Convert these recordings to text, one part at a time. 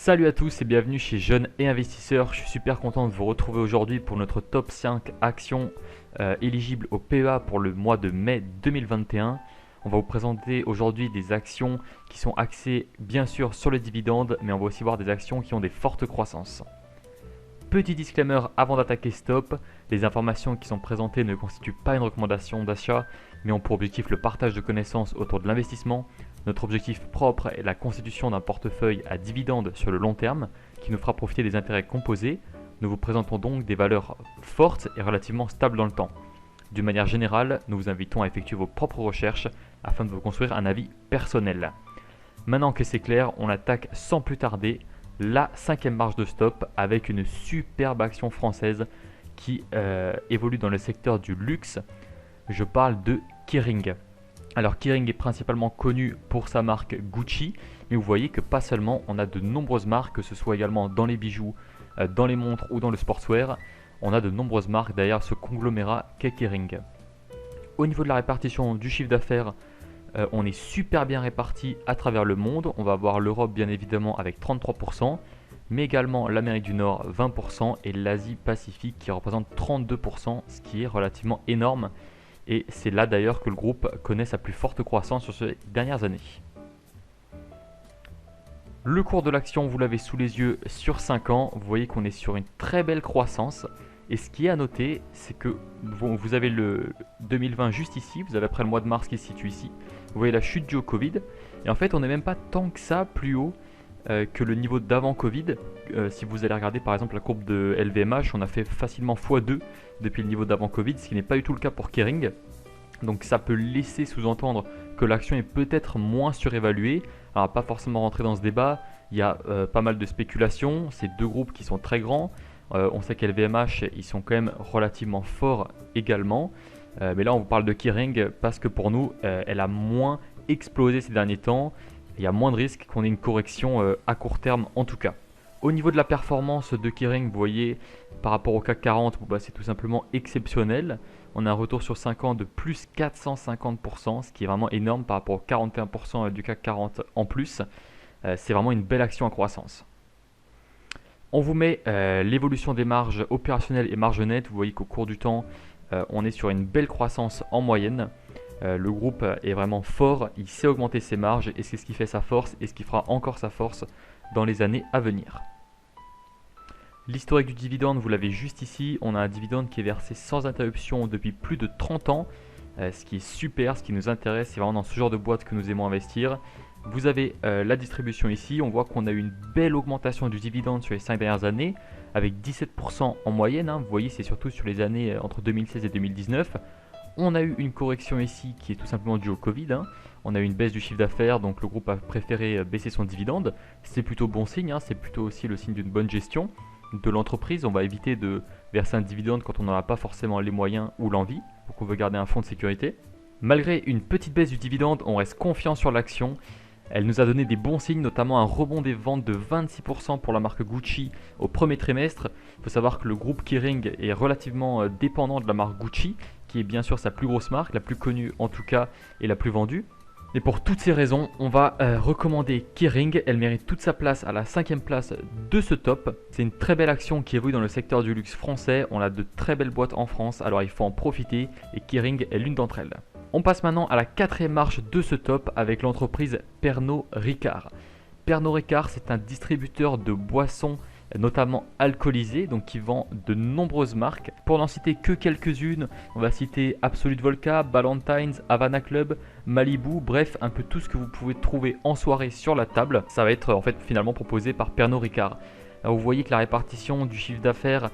Salut à tous et bienvenue chez Jeunes et Investisseurs. Je suis super content de vous retrouver aujourd'hui pour notre top 5 actions éligibles au PEA pour le mois de mai 2021. On va vous présenter aujourd'hui des actions qui sont axées bien sûr sur le dividende, mais on va aussi voir des actions qui ont des fortes croissances. Petit disclaimer avant d'attaquer stop, les informations qui sont présentées ne constituent pas une recommandation d'achat, mais ont pour objectif le partage de connaissances autour de l'investissement. Notre objectif propre est la constitution d'un portefeuille à dividendes sur le long terme qui nous fera profiter des intérêts composés. Nous vous présentons donc des valeurs fortes et relativement stables dans le temps. D'une manière générale, nous vous invitons à effectuer vos propres recherches afin de vous construire un avis personnel. Maintenant que c'est clair, on attaque sans plus tarder la 5e marche de stop avec une superbe action française qui évolue dans le secteur du luxe. Je parle de Kering. Alors Kering est principalement connu pour sa marque Gucci, mais vous voyez que pas seulement, on a de nombreuses marques, que ce soit également dans les bijoux, dans les montres ou dans le sportswear. On a de nombreuses marques derrière ce conglomérat qu'est Kering. Au niveau de la répartition du chiffre d'affaires, on est super bien réparti à travers le monde. On va avoir l'Europe bien évidemment avec 33%, mais également l'Amérique du Nord 20% et l'Asie Pacifique qui représente 32%, ce qui est relativement énorme. Et c'est là d'ailleurs que le groupe connaît sa plus forte croissance sur ces dernières années. Le cours de l'action, vous l'avez sous les yeux sur 5 ans. Vous voyez qu'on est sur une très belle croissance. Et ce qui est à noter, c'est que vous avez le 2020 juste ici. Vous avez après le mois de mars qui se situe ici. Vous voyez la chute due au Covid. Et en fait, on n'est même pas tant que ça plus haut que le niveau d'avant Covid. Si vous allez regarder par exemple la courbe de LVMH, on a fait facilement x2 depuis le niveau d'avant Covid, ce qui n'est pas du tout le cas pour Kering. Donc ça peut laisser sous-entendre que l'action est peut-être moins surévaluée. Alors pas forcément rentrer dans ce débat, il y a pas mal de spéculations, c'est deux groupes qui sont très grands. On sait qu'LVMH, ils sont quand même relativement forts également. Mais là on vous parle de Kering parce que pour nous, elle a moins explosé ces derniers temps. Il y a moins de risques qu'on ait une correction à court terme en tout cas. Au niveau de la performance de Kering, vous voyez par rapport au CAC 40, c'est tout simplement exceptionnel. On a un retour sur 5 ans de plus 450%, ce qui est vraiment énorme par rapport au 41% du CAC 40 en plus. C'est vraiment une belle action en croissance. On vous met l'évolution des marges opérationnelles et marges nettes. Vous voyez qu'au cours du temps, on est sur une belle croissance en moyenne. Le groupe est vraiment fort, il sait augmenter ses marges et c'est ce qui fait sa force et ce qui fera encore sa force dans les années à venir. L'historique du dividende, vous l'avez juste ici. On a un dividende qui est versé sans interruption depuis plus de 30 ans, ce qui est super, ce qui nous intéresse. C'est vraiment dans ce genre de boîte que nous aimons investir. Vous avez la distribution ici. On voit qu'on a eu une belle augmentation du dividende sur les 5 dernières années, avec 17% en moyenne. Vous voyez, c'est surtout sur les années entre 2016 et 2019. On a eu une correction ici qui est tout simplement due au Covid. On a eu une baisse du chiffre d'affaires, donc le groupe a préféré baisser son dividende. C'est plutôt bon signe, c'est plutôt aussi le signe d'une bonne gestion de l'entreprise. On va éviter de verser un dividende quand on n'en a pas forcément les moyens ou l'envie, donc on veut garder un fonds de sécurité. Malgré une petite baisse du dividende, on reste confiant sur l'action. Elle nous a donné des bons signes, notamment un rebond des ventes de 26% pour la marque Gucci au premier trimestre. Il faut savoir que le groupe Kering est relativement dépendant de la marque Gucci, qui est bien sûr sa plus grosse marque, la plus connue en tout cas et la plus vendue. Et pour toutes ces raisons, on va recommander Kering. Elle mérite toute sa place à la 5e place de ce top. C'est une très belle action qui évolue dans le secteur du luxe français. On a de très belles boîtes en France, alors il faut en profiter et Kering est l'une d'entre elles. On passe maintenant à la 4e marche de ce top avec l'entreprise Pernod Ricard. Pernod Ricard, c'est un distributeur de boissons notamment alcoolisées, donc qui vend de nombreuses marques. Pour n'en citer que quelques-unes, on va citer Absolut Vodka, Ballantine's, Havana Club, Malibu, bref, un peu tout ce que vous pouvez trouver en soirée sur la table. Ça va être en fait finalement proposé par Pernod Ricard. Alors, vous voyez que la répartition du chiffre d'affaires,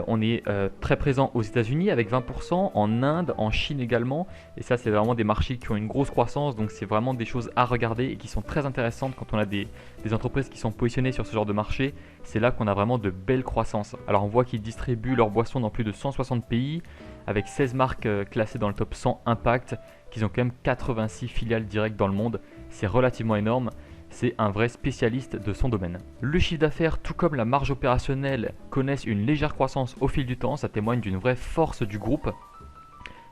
on est très présent aux États-Unis avec 20%, en Inde, en Chine également. Et ça, c'est vraiment des marchés qui ont une grosse croissance. Donc, c'est vraiment des choses à regarder et qui sont très intéressantes quand on a des entreprises qui sont positionnées sur ce genre de marché. C'est là qu'on a vraiment de belles croissances. Alors, on voit qu'ils distribuent leurs boissons dans plus de 160 pays avec 16 marques classées dans le top 100 Impact, qu'ils ont quand même 86 filiales directes dans le monde. C'est relativement énorme. C'est un vrai spécialiste de son domaine. Le chiffre d'affaires, tout comme la marge opérationnelle, connaissent une légère croissance au fil du temps. Ça témoigne d'une vraie force du groupe.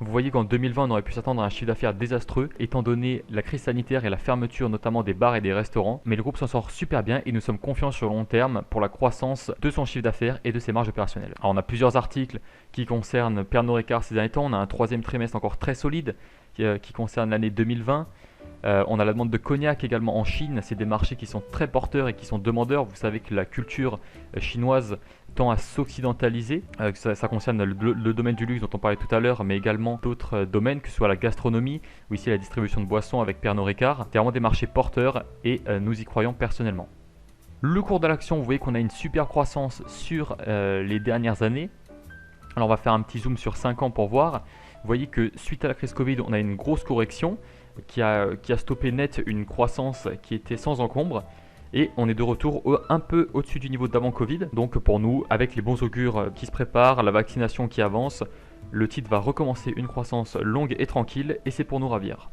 Vous voyez qu'en 2020, on aurait pu s'attendre à un chiffre d'affaires désastreux, étant donné la crise sanitaire et la fermeture notamment des bars et des restaurants. Mais le groupe s'en sort super bien et nous sommes confiants sur le long terme pour la croissance de son chiffre d'affaires et de ses marges opérationnelles. Alors on a plusieurs articles qui concernent Pernod Ricard ces derniers temps. On a un troisième trimestre encore très solide qui concerne l'année 2020. On a la demande de cognac également en Chine. C'est des marchés qui sont très porteurs et qui sont demandeurs. Vous savez que la culture chinoise tend à s'occidentaliser. Ça concerne le domaine du luxe dont on parlait tout à l'heure, mais également d'autres domaines, que ce soit la gastronomie ou ici la distribution de boissons avec Pernod Ricard. C'est vraiment des marchés porteurs et nous y croyons personnellement. Le cours de l'action, vous voyez qu'on a une super croissance sur les dernières années. Alors on va faire un petit zoom sur 5 ans pour voir. Vous voyez que suite à la crise Covid, on a une grosse correction qui a stoppé net une croissance qui était sans encombre. Et on est de retour un peu au-dessus du niveau d'avant Covid. Donc pour nous, avec les bons augures qui se préparent, la vaccination qui avance, le titre va recommencer une croissance longue et tranquille et c'est pour nous ravir.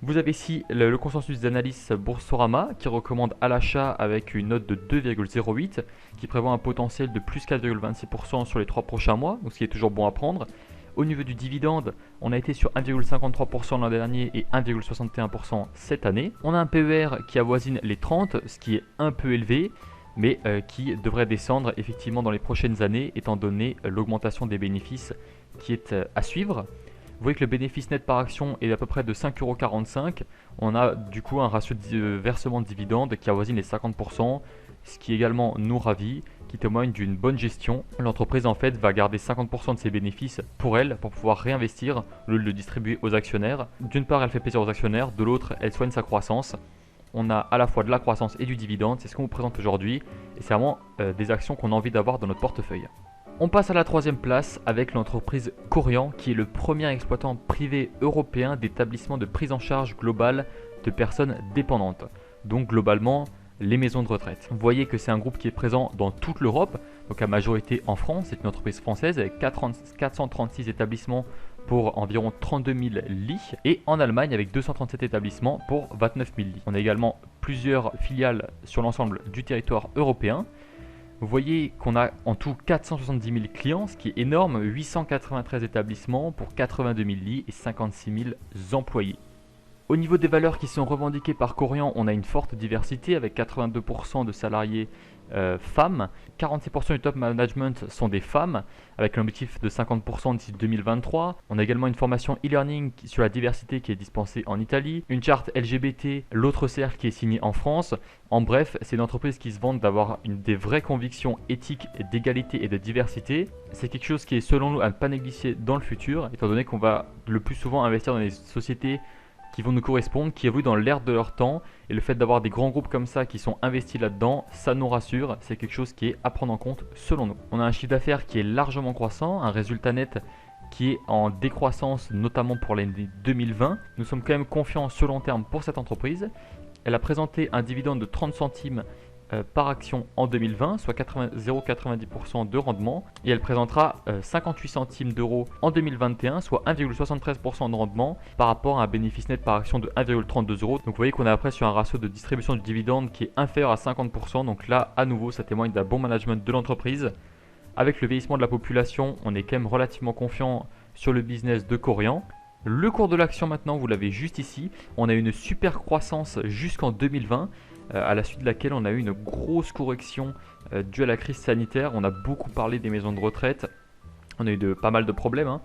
Vous avez ici le consensus d'analyse Boursorama qui recommande à l'achat avec une note de 2,08 qui prévoit un potentiel de plus 4,26% sur les 3 prochains mois, donc ce qui est toujours bon à prendre. Au niveau du dividende, on a été sur 1,53% l'an dernier et 1,61% cette année. On a un PER qui avoisine les 30, ce qui est un peu élevé, mais qui devrait descendre effectivement dans les prochaines années, étant donné l'augmentation des bénéfices qui est à suivre. Vous voyez que le bénéfice net par action est à peu près de 5,45 €. On a du coup un ratio de versement de dividendes qui avoisine les 50%, ce qui également nous ravit, qui témoigne d'une bonne gestion. L'entreprise en fait va garder 50% de ses bénéfices pour elle, pour pouvoir réinvestir au lieu de le distribuer aux actionnaires. D'une part, elle fait plaisir aux actionnaires, de l'autre, elle soigne sa croissance. On a à la fois de la croissance et du dividende, c'est ce qu'on vous présente aujourd'hui, et c'est vraiment des actions qu'on a envie d'avoir dans notre portefeuille. On passe à la troisième place avec l'entreprise Korian, qui est le premier exploitant privé européen d'établissements de prise en charge globale de personnes dépendantes. Donc globalement, les maisons de retraite. Vous voyez que c'est un groupe qui est présent dans toute l'Europe, donc à majorité en France. C'est une entreprise française avec 436 établissements pour environ 32 000 lits et en Allemagne avec 237 établissements pour 29 000 lits. On a également plusieurs filiales sur l'ensemble du territoire européen. Vous voyez qu'on a en tout 470 000 clients, ce qui est énorme, 893 établissements pour 82 000 lits et 56 000 employés. Au niveau des valeurs qui sont revendiquées par Korian, on a une forte diversité avec 82% de salariés femmes, 46% du top management sont des femmes avec un objectif de 50% d'ici 2023. On a également une formation e-learning sur la diversité qui est dispensée en Italie, une charte LGBT, l'autre cercle qui est signée en France. En bref, c'est une entreprise qui se vante d'avoir des vraies convictions éthiques d'égalité et de diversité. C'est quelque chose qui est selon nous à ne pas négliger dans le futur, étant donné qu'on va le plus souvent investir dans des sociétés qui vont nous correspondre, qui évoluent dans l'air de leur temps. Et le fait d'avoir des grands groupes comme ça qui sont investis là-dedans, ça nous rassure. C'est quelque chose qui est à prendre en compte selon nous. On a un chiffre d'affaires qui est largement croissant, un résultat net qui est en décroissance, notamment pour l'année 2020. Nous sommes quand même confiants sur long terme pour cette entreprise. Elle a présenté un dividende de 30 centimes par action en 2020, soit 0,90% de rendement, et elle présentera 58 centimes d'euros en 2021, soit 1,73% de rendement par rapport à un bénéfice net par action de 1,32 €. Donc vous voyez qu'on est après sur un ratio de distribution du dividende qui est inférieur à 50%, donc là à nouveau ça témoigne d'un bon management de l'entreprise. Avec le vieillissement de la population, on est quand même relativement confiant sur le business de Korian. Le cours de l'action maintenant, vous l'avez juste ici, on a une super croissance jusqu'en 2020. À la suite de laquelle on a eu une grosse correction due à la crise sanitaire. On a beaucoup parlé des maisons de retraite. On a eu pas mal de problèmes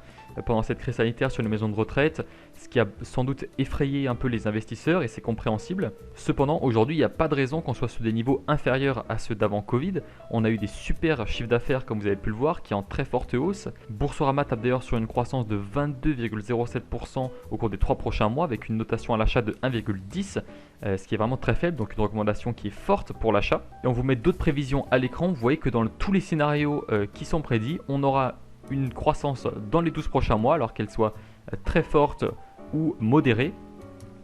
pendant cette crise sanitaire sur les maisons de retraite, ce qui a sans doute effrayé un peu les investisseurs et c'est compréhensible. Cependant, aujourd'hui, il n'y a pas de raison qu'on soit sur des niveaux inférieurs à ceux d'avant Covid. On a eu des super chiffres d'affaires, comme vous avez pu le voir, qui est en très forte hausse. Boursorama tape d'ailleurs sur une croissance de 22,07% au cours des 3 prochains mois, avec une notation à l'achat de 1,10, ce qui est vraiment très faible, donc une recommandation qui est forte pour l'achat. Et on vous met d'autres prévisions à l'écran. Vous voyez que dans tous les scénarios qui sont prédits, on aura une croissance dans les 12 prochains mois, alors qu'elle soit très forte ou modérée.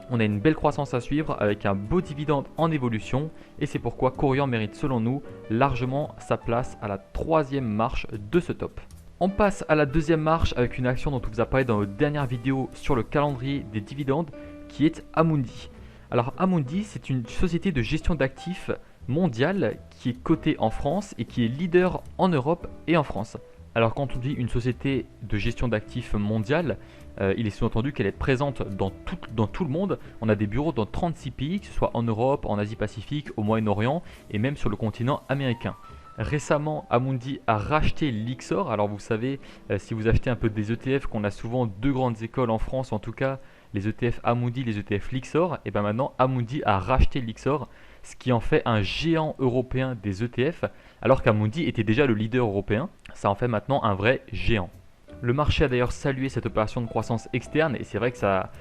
On a une belle croissance à suivre avec un beau dividende en évolution et c'est pourquoi Korian mérite selon nous largement sa place à la 3e marche de ce top. On passe à la 2e marche avec une action dont on vous a parlé dans notre dernière vidéo sur le calendrier des dividendes qui est Amundi. Alors Amundi, c'est une société de gestion d'actifs mondiale qui est cotée en France et qui est leader en Europe et en France. Alors quand on dit une société de gestion d'actifs mondiale, il est sous-entendu qu'elle est présente dans tout le monde. On a des bureaux dans 36 pays, que ce soit en Europe, en Asie-Pacifique, au Moyen-Orient et même sur le continent américain. Récemment, Amundi a racheté Lyxor. Alors vous savez, si vous achetez un peu des ETF, qu'on a souvent deux grandes écoles en France, en tout cas les ETF Amundi, les ETF Lyxor, et bien maintenant Amundi a racheté Lyxor, ce qui en fait un géant européen des ETF, alors qu'Amundi était déjà le leader européen. Ça en fait maintenant un vrai géant. Le marché a d'ailleurs salué cette opération de croissance externe et c'est vrai que ça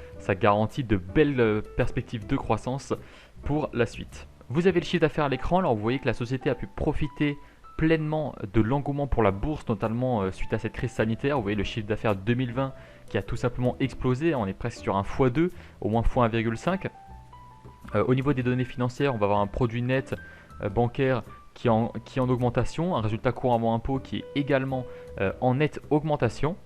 garantit de belles perspectives de croissance pour la suite. Vous avez le chiffre d'affaires à l'écran, alors vous voyez que la société a pu profiter pleinement de l'engouement pour la bourse, notamment suite à cette crise sanitaire. Vous voyez le chiffre d'affaires 2020 qui a tout simplement explosé, on est presque sur un x2, au moins x1,5. Au niveau des données financières, on va avoir un produit net bancaire qui est en augmentation, un résultat courant avant impôt qui est également en nette augmentation.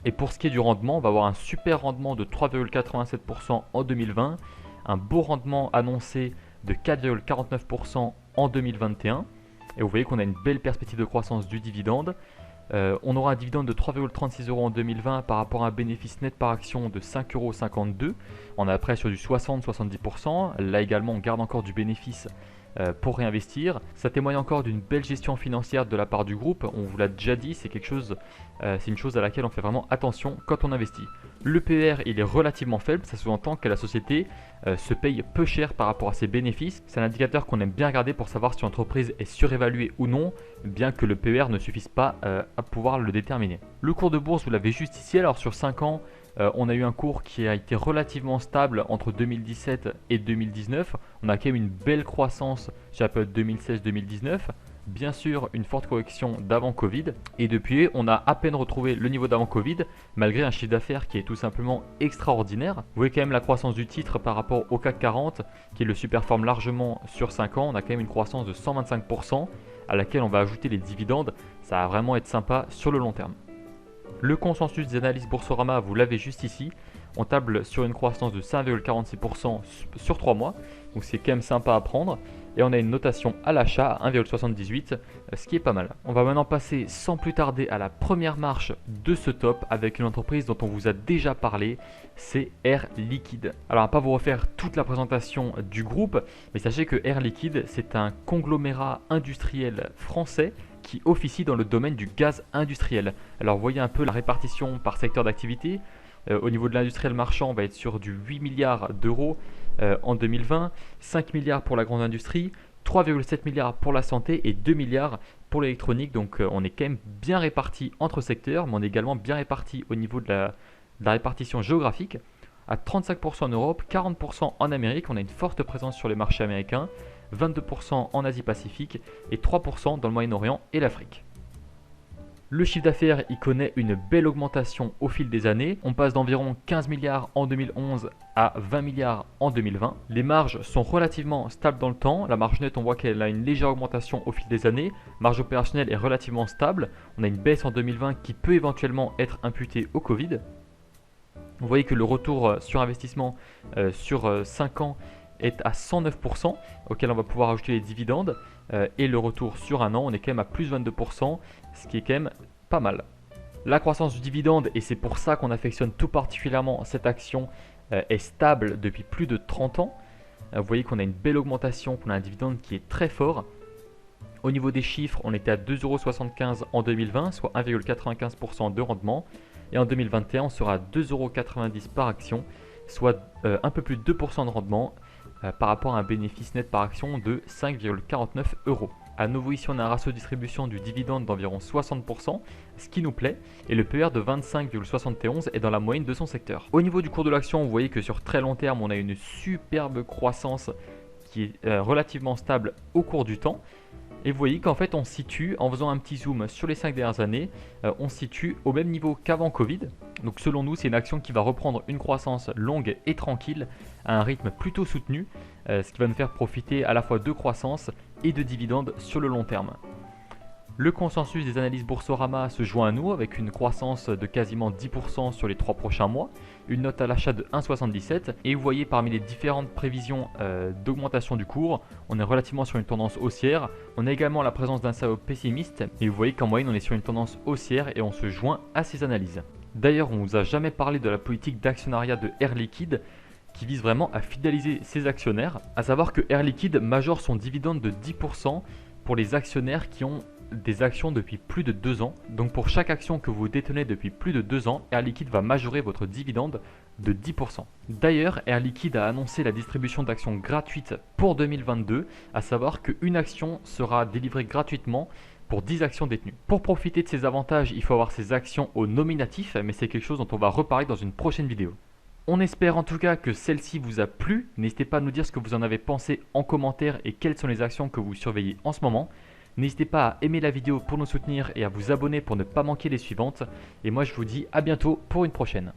Et pour ce qui est du rendement, on va avoir un super rendement de 3,87% en 2020, un beau rendement annoncé de 4,49% en 2021. Et vous voyez qu'on a une belle perspective de croissance du dividende. On aura un dividende de 3,36 € en 2020 par rapport à un bénéfice net par action de 5,52 €. On est après sur du 60-70%. Là également, on garde encore du bénéfice pour réinvestir. Ça témoigne encore d'une belle gestion financière de la part du groupe. On vous l'a déjà dit, c'est une chose à laquelle on fait vraiment attention quand on investit. Le PER, il est relativement faible, ça sous-entend que la société se paye peu cher par rapport à ses bénéfices. C'est un indicateur qu'on aime bien regarder pour savoir si l'entreprise est surévaluée ou non, bien que le PER ne suffise pas à pouvoir le déterminer. Le cours de bourse, vous l'avez juste ici. Alors sur 5 ans, on a eu un cours qui a été relativement stable entre 2017 et 2019. On a quand même une belle croissance sur la période 2016-2019. Bien sûr, une forte correction d'avant Covid. Et depuis, on a à peine retrouvé le niveau d'avant Covid, malgré un chiffre d'affaires qui est tout simplement extraordinaire. Vous voyez quand même la croissance du titre par rapport au CAC 40, qui le superforme largement sur 5 ans. On a quand même une croissance de 125%, à laquelle on va ajouter les dividendes. Ça va vraiment être sympa sur le long terme. Le consensus des analystes Boursorama, vous l'avez juste ici. On table sur une croissance de 5,46% sur 3 mois. Donc c'est quand même sympa à prendre. Et on a une notation à l'achat à 1,78, ce qui est pas mal. On va maintenant passer sans plus tarder à la première marche de ce top avec une entreprise dont on vous a déjà parlé, c'est Air Liquide. Alors on va pas vous refaire toute la présentation du groupe, mais sachez que Air Liquide, c'est un conglomérat industriel français qui officie dans le domaine du gaz industriel. Alors vous voyez un peu la répartition par secteur d'activité. Au niveau de l'industriel marchand, on va être sur du 8 milliards d'euros en 2020, 5 milliards pour la grande industrie, 3,7 milliards pour la santé et 2 milliards pour l'électronique. Donc on est quand même bien réparti entre secteurs, mais on est également bien réparti au niveau de la répartition géographique. À 35% en Europe, 40% en Amérique, on a une forte présence sur les marchés américains, 22% en Asie-Pacifique et 3% dans le Moyen-Orient et l'Afrique. Le chiffre d'affaires y connaît une belle augmentation au fil des années. On passe d'environ 15 milliards en 2011 à 20 milliards en 2020. Les marges sont relativement stables dans le temps. La marge nette, on voit qu'elle a une légère augmentation au fil des années. Marge opérationnelle est relativement stable. On a une baisse en 2020 qui peut éventuellement être imputée au Covid. Vous voyez que le retour sur investissement sur 5 ans est à 109%, auquel on va pouvoir ajouter les dividendes. Et le retour sur un an, on est quand même à plus 22%, ce qui est quand même pas mal. La croissance du dividende, et c'est pour ça qu'on affectionne tout particulièrement cette action, est stable depuis plus de 30 ans. Vous voyez qu'on a une belle augmentation, qu'on a un dividende qui est très fort. Au niveau des chiffres, on était à 2,75 € en 2020, soit 1,95% de rendement. Et en 2021, on sera à 2,90 € par action, soit un peu plus de 2% de rendement par rapport à un bénéfice net par action de 5,49 €. À nouveau ici, on a un ratio de distribution du dividende d'environ 60%, ce qui nous plaît, et le PER de 25,71 est dans la moyenne de son secteur. Au niveau du cours de l'action, vous voyez que sur très long terme, on a une superbe croissance qui est relativement stable au cours du temps. Et vous voyez qu'en fait on se situe, en faisant un petit zoom sur les 5 dernières années, on se situe au même niveau qu'avant Covid. Donc selon nous, c'est une action qui va reprendre une croissance longue et tranquille à un rythme plutôt soutenu, ce qui va nous faire profiter à la fois de croissance et de dividendes sur le long terme. Le consensus des analyses Boursorama se joint à nous avec une croissance de quasiment 10% sur les 3 prochains mois, une note à l'achat de 1,77 et vous voyez parmi les différentes prévisions d'augmentation du cours, on est relativement sur une tendance haussière. On a également la présence d'un SAO pessimiste et vous voyez qu'en moyenne on est sur une tendance haussière et on se joint à ces analyses. D'ailleurs, on ne vous a jamais parlé de la politique d'actionnariat de Air Liquide qui vise vraiment à fidéliser ses actionnaires, à savoir que Air Liquide majore son dividende de 10% pour les actionnaires qui ont des actions depuis plus de 2 ans. Donc pour chaque action que vous détenez depuis plus de 2 ans, Air Liquide va majorer votre dividende de 10%. D'ailleurs, Air Liquide a annoncé la distribution d'actions gratuites pour 2022, à savoir qu'une action sera délivrée gratuitement pour 10 actions détenues. Pour profiter de ces avantages, il faut avoir ces actions au nominatif, mais c'est quelque chose dont on va reparler dans une prochaine vidéo. On espère en tout cas que celle-ci vous a plu. N'hésitez pas à nous dire ce que vous en avez pensé en commentaire et quelles sont les actions que vous surveillez en ce moment. N'hésitez pas à aimer la vidéo pour nous soutenir et à vous abonner pour ne pas manquer les suivantes. Et moi je vous dis à bientôt pour une prochaine.